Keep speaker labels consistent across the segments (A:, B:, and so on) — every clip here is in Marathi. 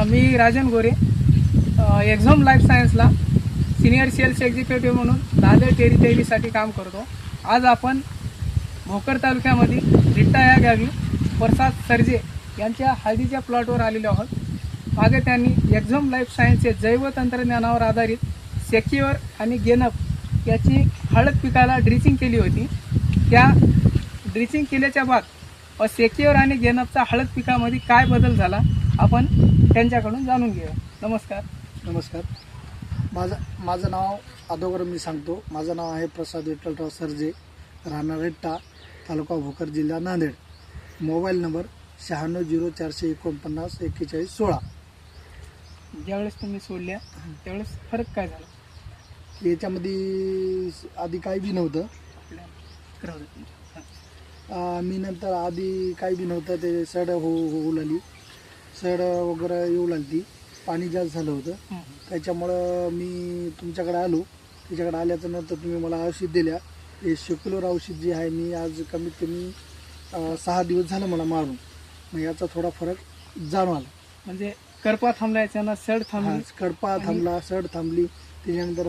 A: मी राजन गोरे एक्झॉम लाईफ सायन्सला सिनियर सेल्स एक्झिक्युटिव्ह म्हणून नांदेड टेरिटरीसाठी काम करतो. आज आपण भोकर तालुक्यामध्ये रिट्टा या गावी प्रसाद सरजे यांच्या हळदीच्या प्लॉटवर आलेलो आहोत. मागे त्यांनी एक्झॉम लाईफ सायन्सचे जैव तंत्रज्ञानावर आधारित सेक्युअर आणि गेनअप याची हळद पिकाला ड्रिचिंग केली होती. त्या ड्रिचिंग केल्याच्या बाद सेक्युअर आणि गेनअपचा हळद पिकामध्ये काय बदल झाला आपण त्यांच्याकडून जाणून घेऊया. नमस्कार.
B: नमस्कार. माझं नाव अगोदर मी सांगतो. माझं नाव आहे प्रसाद विठ्ठलराव सरजे, राहणार रिट्टा, तालुका भोकर, जिल्हा नांदेड. Mobile number 9604494116.
A: ज्यावेळेस तुम्ही सोडल्या त्यावेळेस फरक काय झाला?
B: याच्यामध्ये आधी काही बी नव्हतं. मी नंतर आधी काही बी नव्हतं. ते सड होऊ लागली, सड वगैरे येऊ लागली, पाणी जास्त झालं होतं. त्याच्यामुळं मी तुमच्याकडे आलो. त्याच्याकडे आल्याच्या नंतर तुम्ही मला औषध दिल्या. हे शेक्युलर औषध जे आहे मी आज कमीत कमी 6 दिवस झालं मला मारून. मग याचा थोडा फरक जाणवला.
A: म्हणजे करपा थांबला, याच्यानं सड थांबली,
B: कडपा थांबला, सड थांबली. त्याच्यानंतर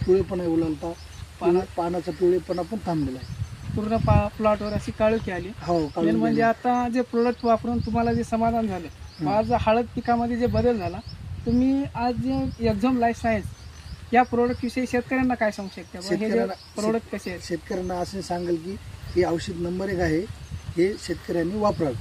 B: पिवळेपणा येऊ लागला. पानाचा पिवळेपणा पण थांबलेला आहे.
A: पूर्ण प्लॉटवर अशी काळोखी आली.
B: हो,
A: मेन म्हणजे आता जे प्रोडक्ट वापरून तुम्हाला जे समाधान झालं, आज हळद पिकामध्ये जे बदल झाला, तुम्ही आज जे एक्झॉम लाईफ सायन्स या प्रोडक्ट विषयी शेतकऱ्यांना काय सांगू शकता? हे प्रोडक्ट कसे आहेत?
B: शेतकऱ्यांना असे सांगेल की हे औषध नंबर 1 आहे. हे शेतकऱ्यांनी वापरावे.